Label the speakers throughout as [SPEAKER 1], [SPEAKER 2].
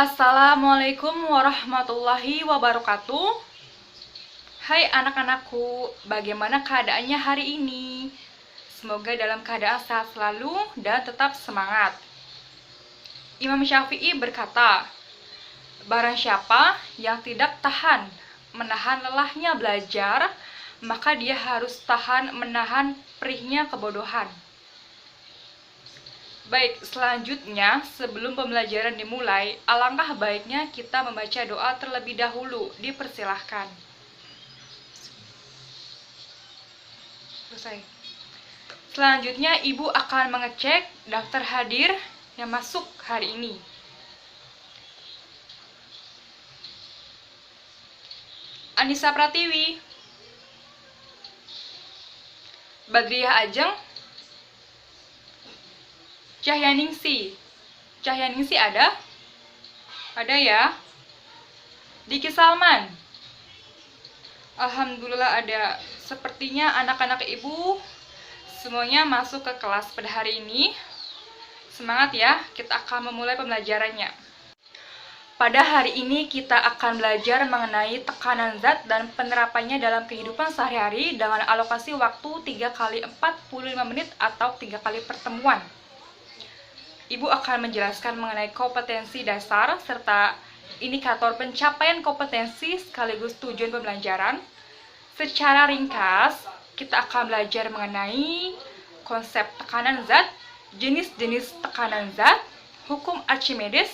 [SPEAKER 1] Assalamualaikum warahmatullahi wabarakatuh. Hai anak-anakku, bagaimana keadaannya hari ini? Semoga dalam keadaan sehat selalu dan tetap semangat. Imam Syafi'i berkata, barang siapa yang tidak tahan menahan lelahnya belajar, maka dia harus tahan menahan perihnya kebodohan. Baik, selanjutnya sebelum pembelajaran dimulai, alangkah baiknya kita membaca doa terlebih dahulu. Dipersilahkan. Selesai. Selanjutnya Ibu akan mengecek daftar hadir yang masuk hari ini. Anissa Pratiwi, Badriah Ajeng, Cahyaningsi. Cahyaningsi ada? Ada ya? Diki Salman. Alhamdulillah ada. Sepertinya anak-anak Ibu semuanya masuk ke kelas pada hari ini. Semangat ya, kita akan memulai pembelajarannya. Pada hari ini kita akan belajar mengenai tekanan zat dan penerapannya dalam kehidupan sehari-hari dengan alokasi waktu 3 kali 45 menit atau 3 kali pertemuan. Ibu akan menjelaskan mengenai kompetensi dasar serta indikator pencapaian kompetensi sekaligus tujuan pembelajaran. Secara ringkas, kita akan belajar mengenai konsep tekanan zat, jenis-jenis tekanan zat, hukum Archimedes,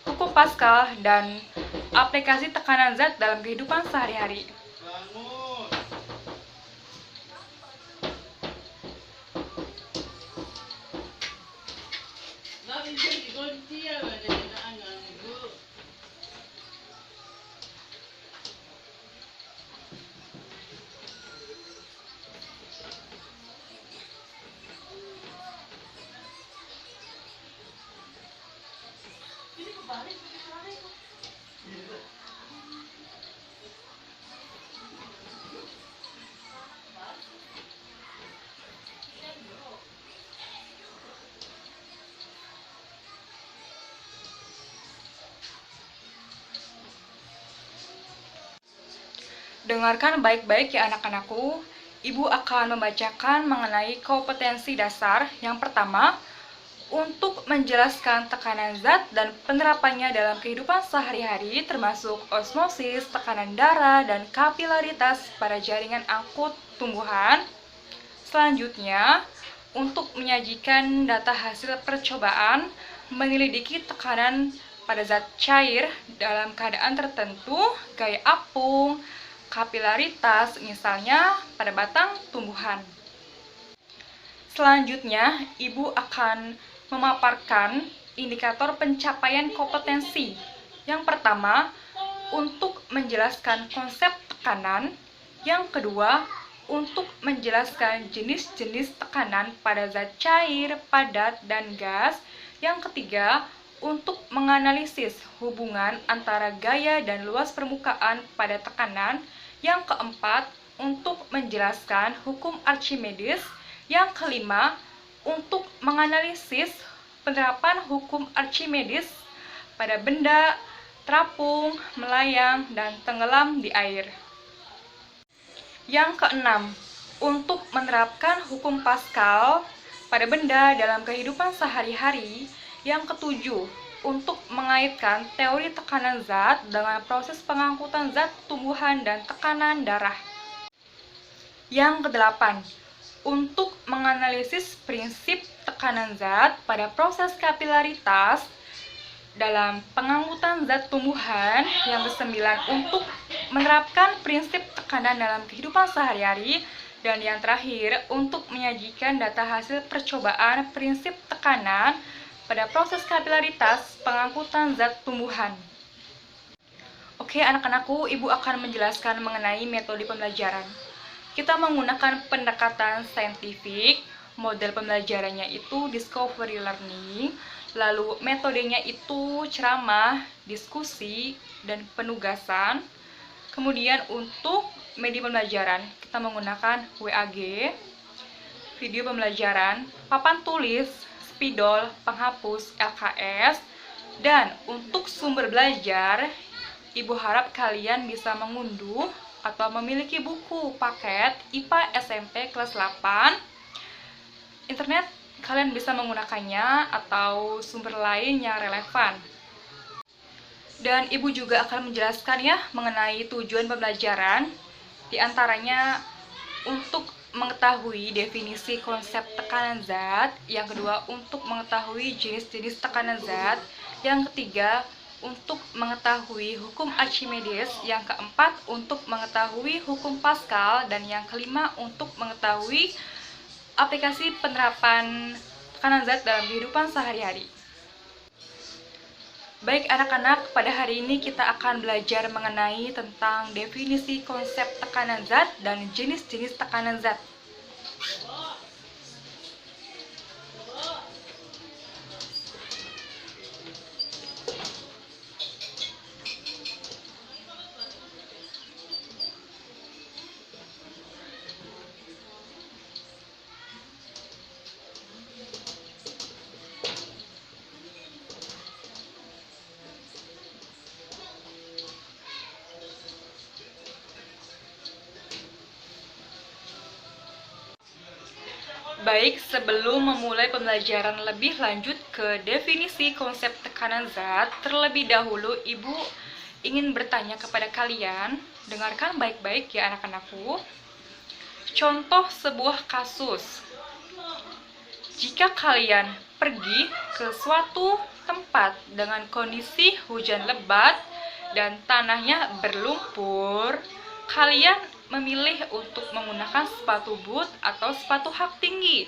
[SPEAKER 1] hukum Pascal, dan aplikasi tekanan zat dalam kehidupan sehari-hari. Dengarkan baik-baik ya anak-anakku. Ibu akan membacakan mengenai kompetensi dasar. Yang pertama, untuk menjelaskan tekanan zat dan penerapannya dalam kehidupan sehari-hari termasuk osmosis, tekanan darah, dan kapilaritas pada jaringan angkut tumbuhan. Selanjutnya, untuk menyajikan data hasil percobaan menyelidiki tekanan pada zat cair dalam keadaan tertentu, gaya apung, kapilaritas, misalnya pada batang tumbuhan. Selanjutnya, Ibu akan memaparkan indikator pencapaian kompetensi. Yang pertama, untuk menjelaskan konsep tekanan. Yang kedua, untuk menjelaskan jenis-jenis tekanan pada zat cair, padat, dan gas. Yang ketiga, untuk menganalisis hubungan antara gaya dan luas permukaan pada tekanan. Yang keempat, untuk menjelaskan hukum Archimedes. Yang kelima, untuk menganalisis penerapan hukum Archimedes pada benda, terapung, melayang, dan tenggelam di air. Yang keenam, untuk menerapkan hukum Pascal pada benda dalam kehidupan sehari-hari. Yang ketujuh, untuk mengaitkan teori tekanan zat dengan proses pengangkutan zat tumbuhan dan tekanan darah. Yang kedelapan, untuk menganalisis prinsip tekanan zat pada proses kapilaritas dalam pengangkutan zat tumbuhan. Yang kesembilan, untuk menerapkan prinsip tekanan dalam kehidupan sehari-hari. Dan yang terakhir, untuk menyajikan data hasil percobaan prinsip tekanan pada proses kapilaritas pengangkutan zat tumbuhan. Oke anak-anakku, Ibu akan menjelaskan mengenai metode pembelajaran. Kita menggunakan pendekatan saintifik, model pembelajarannya itu discovery learning, lalu metodenya itu ceramah, diskusi, dan penugasan. Kemudian untuk media pembelajaran, kita menggunakan WAG, video pembelajaran, papan tulis, spidol, penghapus, LKS, Dan untuk sumber belajar, Ibu harap kalian bisa mengunduh atau memiliki buku paket IPA SMP kelas 8. Internet kalian bisa menggunakannya atau sumber lain yang relevan. Dan Ibu juga akan menjelaskan ya mengenai tujuan pembelajaran, di antaranya untuk mengetahui definisi konsep tekanan zat, yang kedua untuk mengetahui jenis-jenis tekanan zat, yang ketiga untuk mengetahui hukum Archimedes, yang keempat untuk mengetahui hukum Pascal, dan yang kelima untuk mengetahui aplikasi penerapan tekanan zat dalam kehidupan sehari-hari. Baik anak-anak, pada hari ini kita akan belajar mengenai tentang definisi konsep tekanan zat dan jenis-jenis tekanan zat. Baik, sebelum memulai pembelajaran lebih lanjut ke definisi konsep tekanan zat, terlebih dahulu Ibu ingin bertanya kepada kalian, dengarkan baik-baik ya anak-anakku. Contoh sebuah kasus. Jika kalian pergi ke suatu tempat dengan kondisi hujan lebat dan tanahnya berlumpur, kalian memilih untuk menggunakan sepatu boot atau sepatu hak tinggi.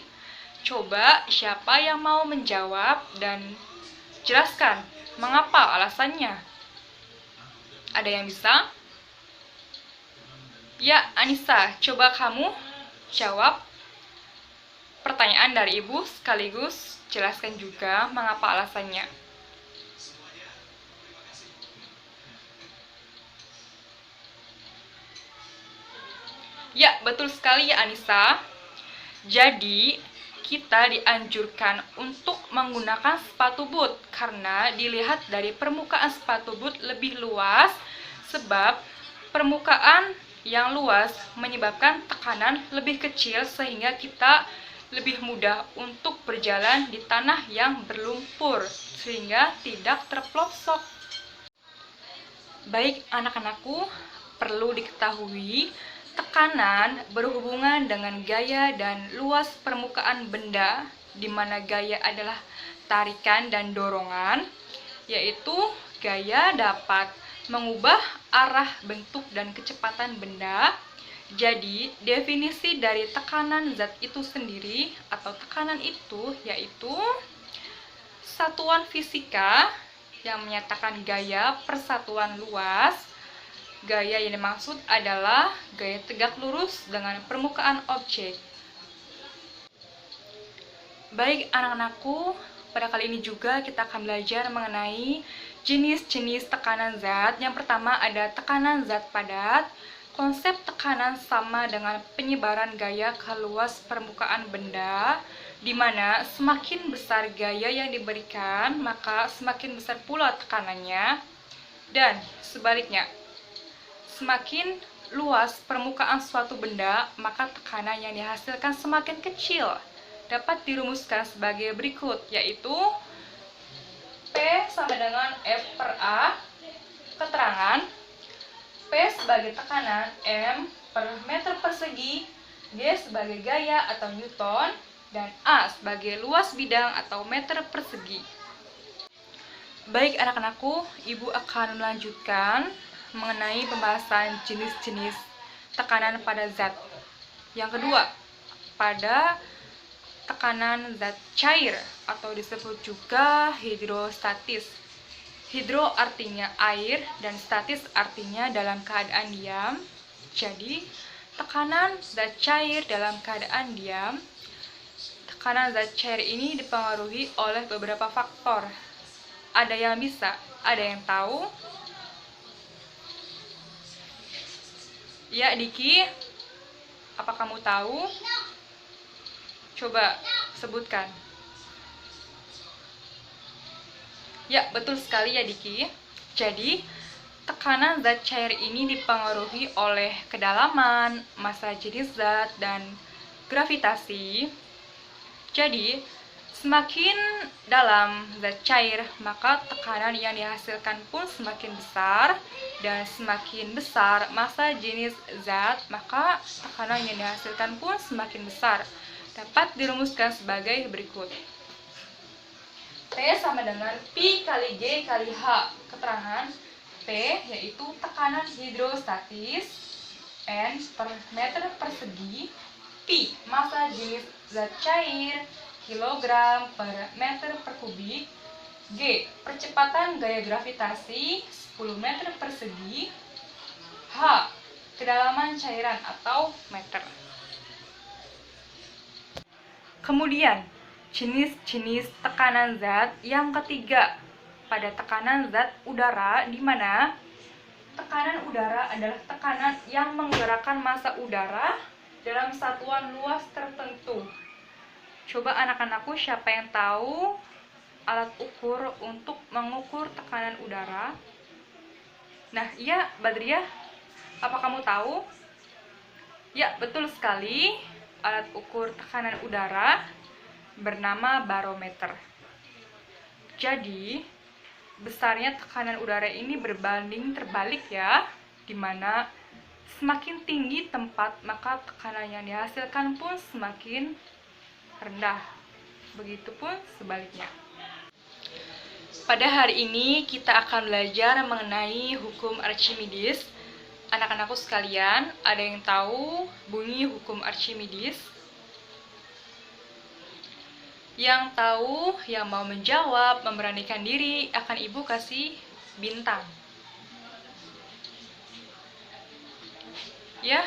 [SPEAKER 1] Coba siapa yang mau menjawab dan jelaskan mengapa alasannya. Ada yang bisa? Ya, Anissa, coba kamu jawab pertanyaan dari Ibu sekaligus jelaskan juga mengapa alasannya. Ya, betul sekali ya Anissa. Jadi, kita dianjurkan untuk menggunakan sepatu boot karena dilihat dari permukaan sepatu boot lebih luas, sebab permukaan yang luas menyebabkan tekanan lebih kecil sehingga kita lebih mudah untuk berjalan di tanah yang berlumpur sehingga tidak terpelosok. Baik anak-anakku, perlu diketahui tekanan berhubungan dengan gaya dan luas permukaan benda, di mana gaya adalah tarikan dan dorongan, yaitu gaya dapat mengubah arah, bentuk, dan kecepatan benda. Jadi, definisi dari tekanan zat itu sendiri atau tekanan itu yaitu satuan fisika yang menyatakan gaya persatuan luas. Gaya yang dimaksud adalah gaya tegak lurus dengan permukaan objek. Baik anak-anakku, pada kali ini juga kita akan belajar mengenai jenis-jenis tekanan zat. Yang pertama ada tekanan zat padat. Konsep tekanan sama dengan penyebaran gaya ke luas permukaan benda, di mana semakin besar gaya yang diberikan, maka semakin besar pula tekanannya. Dan sebaliknya, semakin luas permukaan suatu benda, maka tekanan yang dihasilkan semakin kecil. Dapat dirumuskan sebagai berikut, yaitu P sama dengan F per A. Keterangan, P sebagai tekanan, M per meter persegi, G sebagai gaya atau Newton, dan A sebagai luas bidang atau meter persegi. Baik anak-anakku, Ibu akan melanjutkan mengenai pembahasan jenis-jenis tekanan pada zat. Yang kedua, pada tekanan zat cair atau disebut juga hidrostatis. Hidro artinya air dan statis artinya dalam keadaan diam. Jadi, tekanan zat cair dalam keadaan diam. Tekanan zat cair ini dipengaruhi oleh beberapa faktor. Ada yang bisa, ada yang tahu? Ya, Diki, apa kamu tahu? Coba sebutkan. Ya, betul sekali ya Diki. Jadi, tekanan zat cair ini dipengaruhi oleh kedalaman, massa jenis zat, dan gravitasi. Jadi, semakin dalam zat cair, maka tekanan yang dihasilkan pun semakin besar, dan semakin besar massa jenis zat, maka tekanan yang dihasilkan pun semakin besar. Dapat dirumuskan sebagai berikut. T sama dengan Pi kali G kali H. Keterangan P yaitu tekanan hidrostatis, N per meter persegi, Pi massa jenis zat cair, kilogram per meter per kubik, G percepatan gaya gravitasi 10 meter persegi, H kedalaman cairan atau meter. Kemudian jenis-jenis tekanan zat yang ketiga, pada tekanan zat udara, di mana tekanan udara adalah tekanan yang menggerakkan massa udara dalam satuan luas tertentu. Coba anak-anakku siapa yang tahu alat ukur untuk mengukur tekanan udara? Nah, iya Badriah, apa kamu tahu? Ya, betul sekali, alat ukur tekanan udara bernama barometer. Jadi, besarnya tekanan udara ini berbanding terbalik ya, di mana semakin tinggi tempat, maka tekanan yang dihasilkan pun semakin rendah. Begitupun sebaliknya. Pada hari ini kita akan belajar mengenai hukum Archimedes. Anak-anakku sekalian, ada yang tahu bunyi hukum Archimedes? Yang tahu, yang mau menjawab, memberanikan diri, akan Ibu kasih bintang. Ya,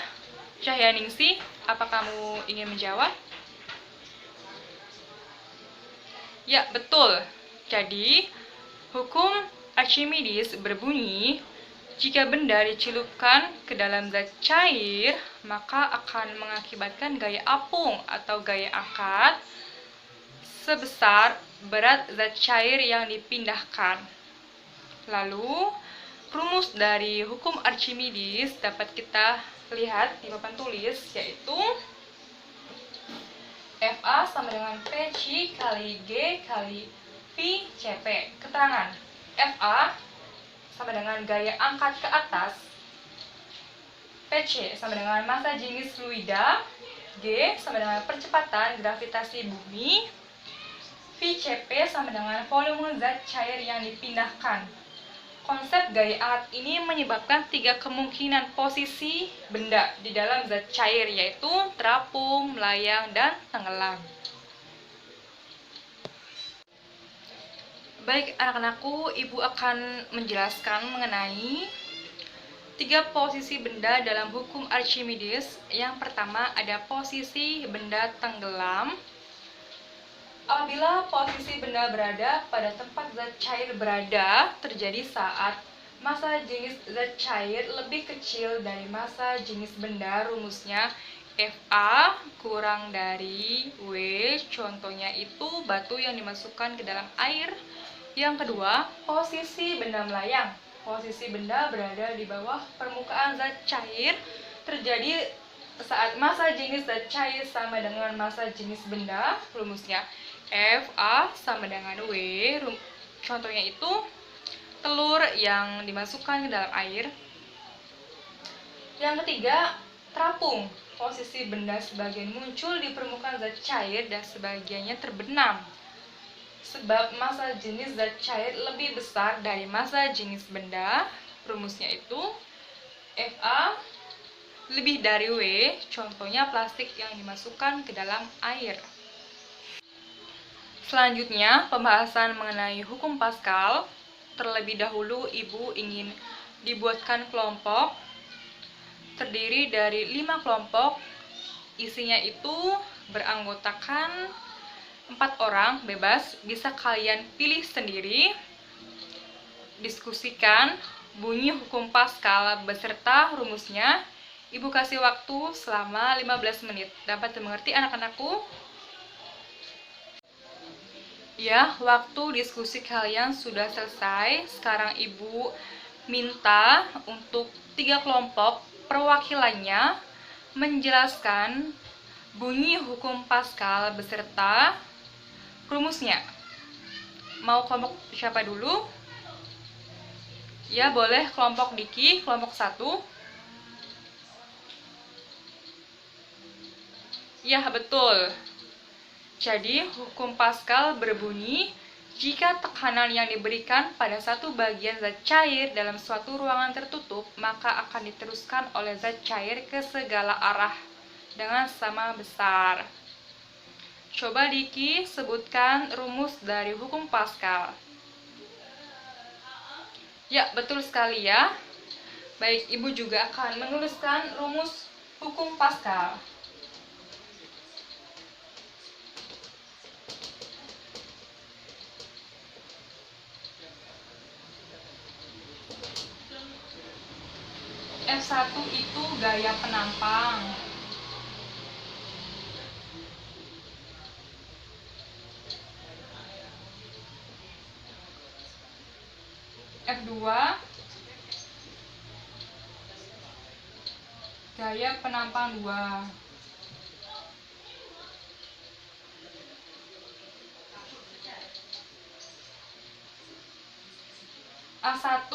[SPEAKER 1] Cahyaningsih, apa kamu ingin menjawab? Ya, betul. Jadi, hukum Archimedes berbunyi, jika benda dicelupkan ke dalam zat cair, maka akan mengakibatkan gaya apung atau gaya angkat sebesar berat zat cair yang dipindahkan. Lalu, rumus dari hukum Archimedes dapat kita lihat di papan tulis, yaitu FA sama dengan PC kali G kali Pi CP. Keterangan FA sama dengan gaya angkat ke atas, PC sama dengan massa jenis fluida, G sama dengan percepatan gravitasi bumi, VCP sama dengan volume zat cair yang dipindahkan. Konsep gaya angkat ini menyebabkan 3 kemungkinan posisi benda di dalam zat cair, yaitu terapung, melayang, dan tenggelam. Baik anak-anakku, Ibu akan menjelaskan mengenai 3 posisi benda dalam hukum Archimedes. Yang pertama ada posisi benda tenggelam. Apabila posisi benda berada pada tempat zat cair berada, terjadi saat massa jenis zat cair lebih kecil dari massa jenis benda. Rumusnya Fa kurang dari W, contohnya itu batu yang dimasukkan ke dalam air. Yang kedua, posisi benda melayang. Posisi benda berada di bawah permukaan zat cair, terjadi saat massa jenis zat cair sama dengan massa jenis benda. Rumusnya Fa sama dengan W, contohnya itu telur yang dimasukkan ke dalam air. Yang ketiga, terapung. Posisi benda sebagian muncul di permukaan zat cair dan sebagiannya terbenam, sebab massa jenis zat cair lebih besar dari massa jenis benda. Rumusnya itu Fa lebih dari W, contohnya plastik yang dimasukkan ke dalam air. Selanjutnya, pembahasan mengenai hukum Pascal. Terlebih dahulu, Ibu ingin dibuatkan kelompok terdiri dari 5 kelompok. Isinya itu beranggotakan 4 orang, bebas, bisa kalian pilih sendiri. Diskusikan bunyi hukum Pascal beserta rumusnya. Ibu kasih waktu selama 15 menit. Dapat dimengerti anak-anakku? Ya, waktu diskusi kalian sudah selesai. Sekarang Ibu minta untuk 3 kelompok perwakilannya menjelaskan bunyi hukum Pascal beserta rumusnya. Mau kelompok siapa dulu? Ya, boleh kelompok Diki, kelompok 1. Ya, betul. Jadi, hukum Pascal berbunyi, jika tekanan yang diberikan pada satu bagian zat cair dalam suatu ruangan tertutup, maka akan diteruskan oleh zat cair ke segala arah dengan sama besar. Coba Diki sebutkan rumus dari hukum Pascal. Ya, betul sekali ya. Baik, Ibu juga akan menuliskan rumus hukum Pascal. F1 itu gaya penampang. F2 gaya penampang 2. A1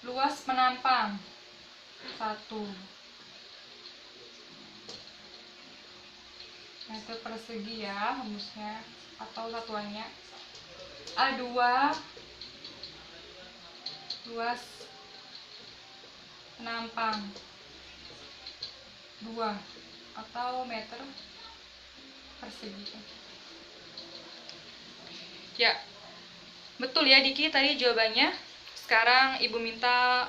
[SPEAKER 1] luas penampang 1 meter persegi ya rumusnya atau satuannya. A2 luas penampang 2 atau meter persegi. Ya, betul ya Diki tadi jawabannya. Sekarang Ibu minta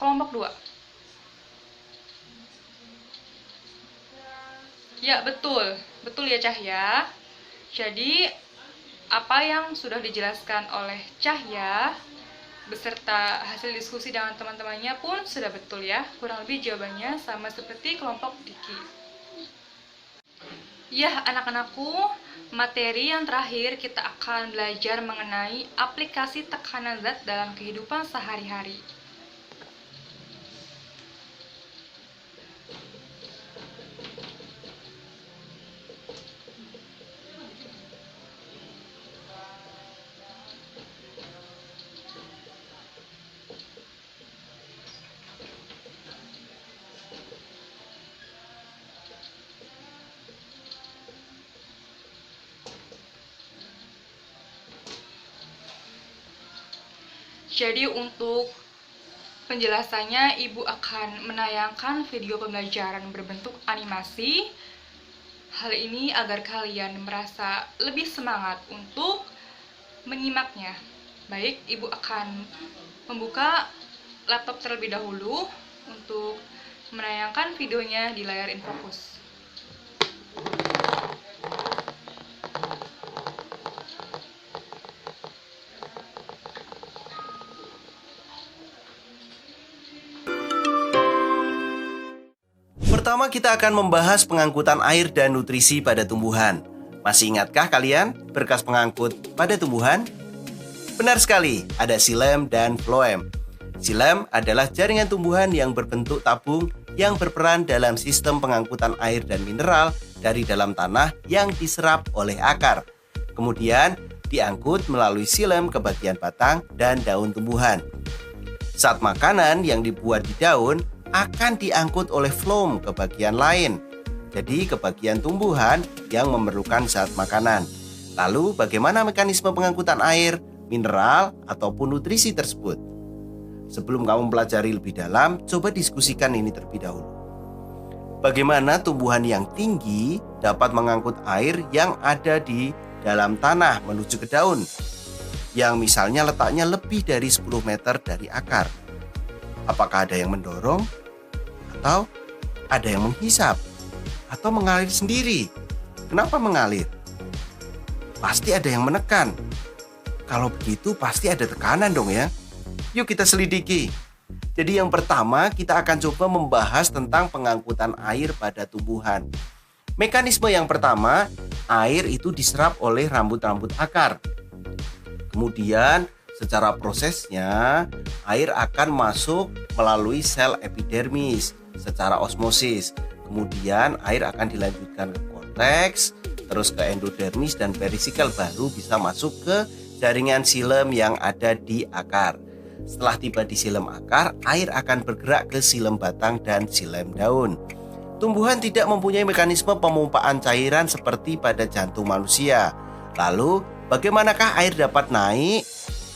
[SPEAKER 1] kelompok 2. Ya, betul. Betul ya Cahya. Jadi, apa yang sudah dijelaskan oleh Cahya beserta hasil diskusi dengan teman-temannya pun sudah betul ya. Kurang lebih jawabannya sama seperti kelompok Diki. Ya, anak-anakku, materi yang terakhir kita akan belajar mengenai aplikasi tekanan zat dalam kehidupan sehari-hari. Jadi untuk penjelasannya, Ibu akan menayangkan video pembelajaran berbentuk animasi. Hal ini agar kalian merasa lebih semangat untuk menyimaknya. Baik, Ibu akan membuka laptop terlebih dahulu untuk menayangkan videonya di layar InFocus.
[SPEAKER 2] Pertama kita akan membahas pengangkutan air dan nutrisi pada tumbuhan. Masih ingatkah kalian berkas pengangkut pada tumbuhan? Benar sekali, ada xilem dan floem. Xilem adalah jaringan tumbuhan yang berbentuk tabung yang berperan dalam sistem pengangkutan air dan mineral dari dalam tanah yang diserap oleh akar. Kemudian diangkut melalui xilem ke bagian batang dan daun tumbuhan. Zat makanan yang dibuat di daun akan diangkut oleh floem ke bagian lain, jadi ke bagian tumbuhan yang memerlukan zat makanan. Lalu bagaimana mekanisme pengangkutan air, mineral, ataupun nutrisi tersebut? Sebelum kamu mempelajari lebih dalam, coba diskusikan ini terlebih dahulu. Bagaimana tumbuhan yang tinggi dapat mengangkut air yang ada di dalam tanah menuju ke daun, yang misalnya letaknya lebih dari 10 meter dari akar? Apakah ada yang mendorong? Atau ada yang menghisap? Atau mengalir sendiri? Kenapa mengalir? Pasti ada yang menekan. Kalau begitu pasti ada tekanan dong ya. Yuk kita selidiki. Jadi yang pertama kita akan coba membahas tentang pengangkutan air pada tumbuhan. Mekanisme yang pertama, air itu diserap oleh rambut-rambut akar. Kemudian secara prosesnya, air akan masuk melalui sel epidermis secara osmosis. Kemudian air akan dilanjutkan ke korteks, terus ke endodermis dan perisikal, baru bisa masuk ke jaringan xilem yang ada di akar. Setelah tiba di xilem akar, air akan bergerak ke xilem batang dan xilem daun. Tumbuhan tidak mempunyai mekanisme pemumpaan cairan seperti pada jantung manusia. Lalu, bagaimanakah air dapat naik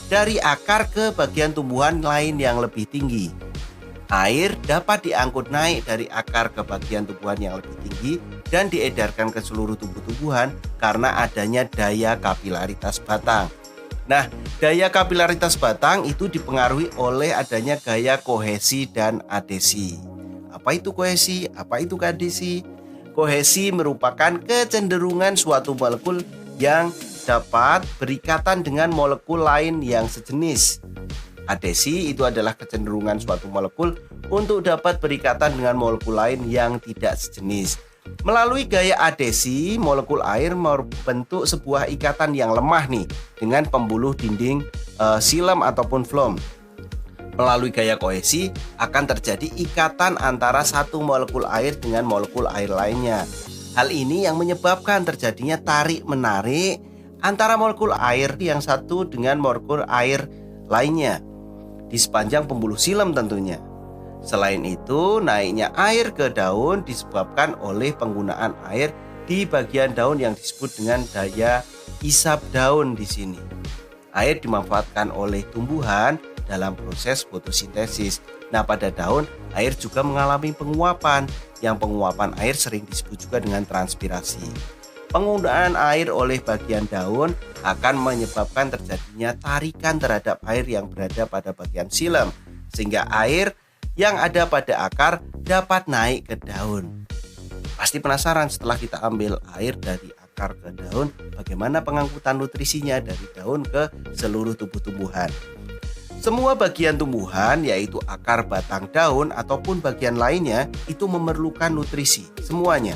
[SPEAKER 2] dari akar ke bagian tumbuhan lain yang lebih tinggi? Air dapat diangkut naik dari akar ke bagian tumbuhan yang lebih tinggi dan diedarkan ke seluruh tubuh tumbuhan karena adanya daya kapilaritas batang. Nah, daya kapilaritas batang itu dipengaruhi oleh adanya gaya kohesi dan adesi. Apa itu kohesi? Apa itu adesi? Kohesi merupakan kecenderungan suatu molekul yang dapat berikatan dengan molekul lain yang sejenis. Adesi itu adalah kecenderungan suatu molekul untuk dapat berikatan dengan molekul lain yang tidak sejenis. Melalui gaya adesi, molekul air membentuk sebuah ikatan yang lemah nih dengan pembuluh dinding xilem ataupun phloem. Melalui gaya kohesi akan terjadi ikatan antara satu molekul air dengan molekul air lainnya. Hal ini yang menyebabkan terjadinya tarik-menarik antara molekul air yang satu dengan molekul air lainnya di sepanjang pembuluh xilem tentunya. Selain itu, naiknya air ke daun disebabkan oleh penggunaan air di bagian daun yang disebut dengan daya isap daun di sini. Air dimanfaatkan oleh tumbuhan dalam proses fotosintesis. Nah, pada daun, air juga mengalami penguapan. Yang penguapan air sering disebut juga dengan transpirasi. Penggunaan air oleh bagian daun akan menyebabkan terjadinya tarikan terhadap air yang berada pada bagian xilem, sehingga air yang ada pada akar dapat naik ke daun. Pasti penasaran setelah kita ambil air dari akar ke daun, bagaimana pengangkutan nutrisinya dari daun ke seluruh tubuh tumbuhan. Semua bagian tumbuhan, yaitu akar, batang, daun, ataupun bagian lainnya, itu memerlukan nutrisi, semuanya.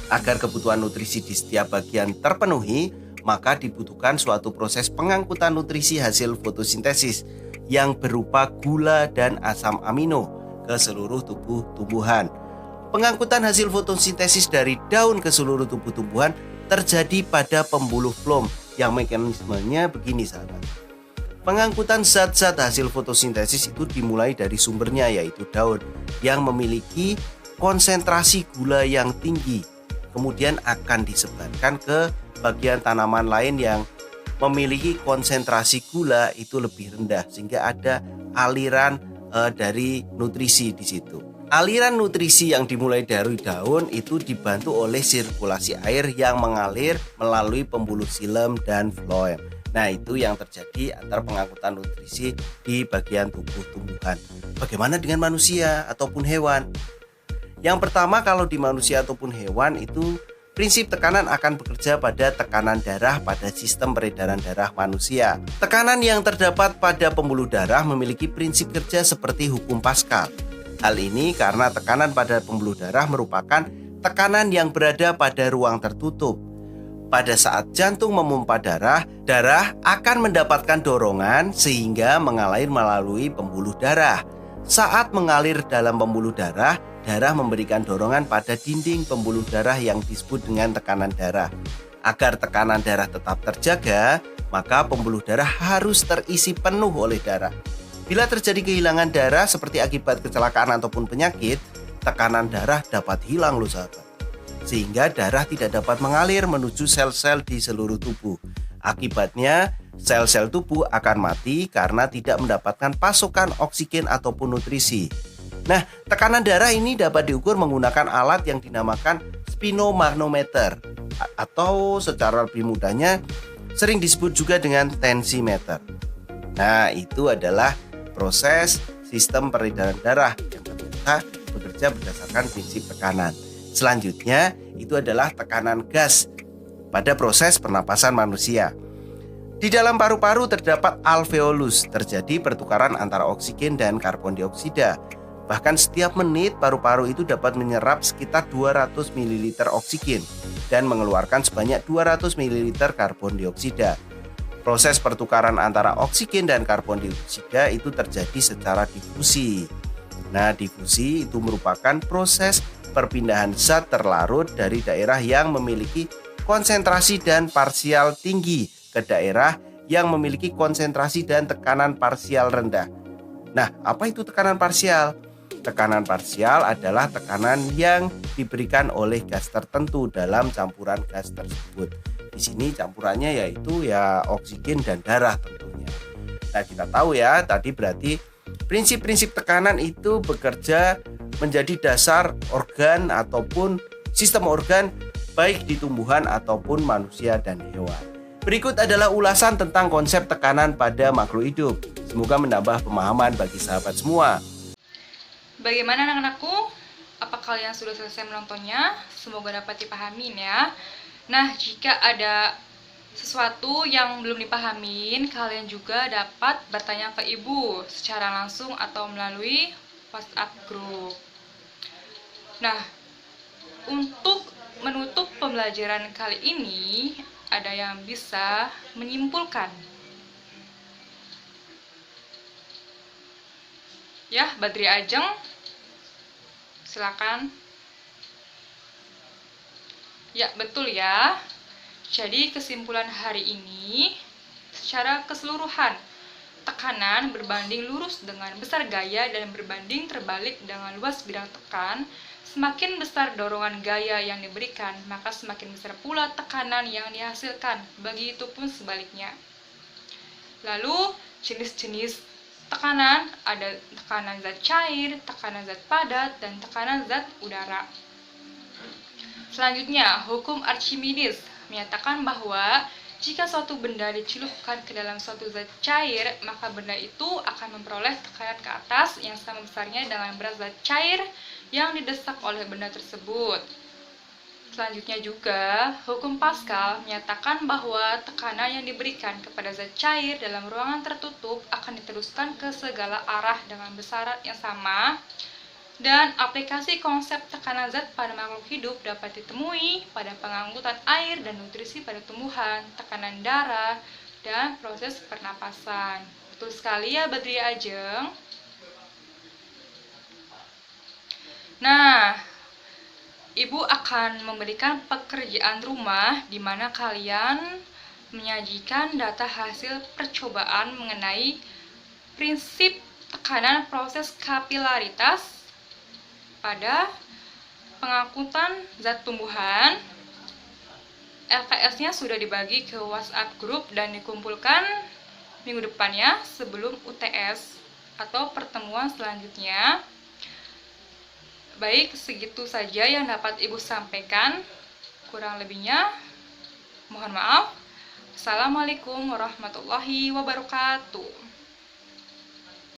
[SPEAKER 2] Agar kebutuhan nutrisi di setiap bagian terpenuhi, maka dibutuhkan suatu proses pengangkutan nutrisi hasil fotosintesis yang berupa gula dan asam amino ke seluruh tubuh tumbuhan. Pengangkutan hasil fotosintesis dari daun ke seluruh tubuh tumbuhan terjadi pada pembuluh phloem yang mekanismenya begini, sahabat. Pengangkutan zat-zat hasil fotosintesis itu dimulai dari sumbernya, yaitu daun yang memiliki konsentrasi gula yang tinggi. Kemudian akan disebarkan ke bagian tanaman lain yang memiliki konsentrasi gula itu lebih rendah, sehingga ada aliran dari nutrisi di situ. Aliran nutrisi yang dimulai dari daun itu dibantu oleh sirkulasi air yang mengalir melalui pembuluh xilem dan phloem. Nah, itu yang terjadi antara pengangkutan nutrisi di bagian tubuh tumbuhan. Bagaimana dengan manusia ataupun hewan? Yang pertama, kalau di manusia ataupun hewan itu prinsip tekanan akan bekerja pada tekanan darah pada sistem peredaran darah manusia. Tekanan yang terdapat pada pembuluh darah memiliki prinsip kerja seperti hukum Pascal. Hal ini karena tekanan pada pembuluh darah merupakan tekanan yang berada pada ruang tertutup. Pada saat jantung memompa darah, darah akan mendapatkan dorongan sehingga mengalir melalui pembuluh darah. Saat mengalir dalam pembuluh darah, darah memberikan dorongan pada dinding pembuluh darah yang disebut dengan tekanan darah. Agar tekanan darah tetap terjaga, maka pembuluh darah harus terisi penuh oleh darah. Bila terjadi kehilangan darah seperti akibat kecelakaan ataupun penyakit, tekanan darah dapat hilang loh, sahabat. Sehingga darah tidak dapat mengalir menuju sel-sel di seluruh tubuh. Akibatnya, sel-sel tubuh akan mati karena tidak mendapatkan pasokan oksigen ataupun nutrisi. Nah, tekanan darah ini dapat diukur menggunakan alat yang dinamakan sphygmomanometer atau secara lebih mudahnya sering disebut juga dengan tensimeter. Nah, itu adalah proses sistem peredaran darah yang ternyata bekerja berdasarkan prinsip tekanan. Selanjutnya, itu adalah tekanan gas pada proses pernapasan manusia. Di dalam paru-paru terdapat alveolus, terjadi pertukaran antara oksigen dan karbon dioksida. Bahkan setiap menit paru-paru itu dapat menyerap sekitar 200 ml oksigen dan mengeluarkan sebanyak 200 ml karbon dioksida. Proses pertukaran antara oksigen dan karbon dioksida itu terjadi secara difusi. Nah, difusi itu merupakan proses perpindahan zat terlarut dari daerah yang memiliki konsentrasi dan parsial tinggi ke daerah yang memiliki konsentrasi dan tekanan parsial rendah. Nah, apa itu tekanan parsial? Tekanan parsial adalah tekanan yang diberikan oleh gas tertentu dalam campuran gas tersebut. Di sini campurannya yaitu oksigen dan darah tentunya. Nah, kita tahu ya, tadi berarti prinsip-prinsip tekanan itu bekerja menjadi dasar organ ataupun sistem organ baik di tumbuhan ataupun manusia dan hewan. Berikut adalah ulasan tentang konsep tekanan pada makhluk hidup. Semoga menambah pemahaman bagi sahabat semua.
[SPEAKER 1] Bagaimana anak-anakku? Apa kalian sudah selesai menontonnya? Semoga dapat dipahamin ya. Nah, jika ada sesuatu yang belum dipahamin, kalian juga dapat bertanya ke ibu secara langsung atau melalui WhatsApp group. Nah, untuk menutup pembelajaran kali ini, ada yang bisa menyimpulkan. Ya, Badri Ajeng, silakan. Ya, betul ya. Jadi kesimpulan hari ini, secara keseluruhan, tekanan berbanding lurus dengan besar gaya dan berbanding terbalik dengan luas bidang tekan. Semakin besar dorongan gaya yang diberikan, maka semakin besar pula tekanan yang dihasilkan. Begitu pun sebaliknya. Lalu, jenis-jenis tekanan ada tekanan zat cair, tekanan zat padat, dan tekanan zat udara. Selanjutnya, hukum Archimedes menyatakan bahwa jika suatu benda dicelupkan ke dalam suatu zat cair, maka benda itu akan memperoleh tekanan ke atas yang sama besarnya dengan berat zat cair yang didesak oleh benda tersebut. Selanjutnya juga, hukum Pascal menyatakan bahwa tekanan yang diberikan kepada zat cair dalam ruangan tertutup akan diteruskan ke segala arah dengan besaran yang sama. Dan aplikasi konsep tekanan zat pada makhluk hidup dapat ditemui pada pengangkutan air dan nutrisi pada tumbuhan, tekanan darah, dan proses pernapasan. Betul sekali ya Badri Ajeng. Nah, Ibu akan memberikan pekerjaan rumah di mana kalian menyajikan data hasil percobaan mengenai prinsip tekanan proses kapilaritas pada pengangkutan zat tumbuhan. LKS-nya sudah dibagi ke WhatsApp group dan dikumpulkan minggu depannya sebelum UTS atau pertemuan selanjutnya. Baik, segitu saja yang dapat Ibu sampaikan. Kurang lebihnya, mohon maaf. Assalamualaikum warahmatullahi wabarakatuh.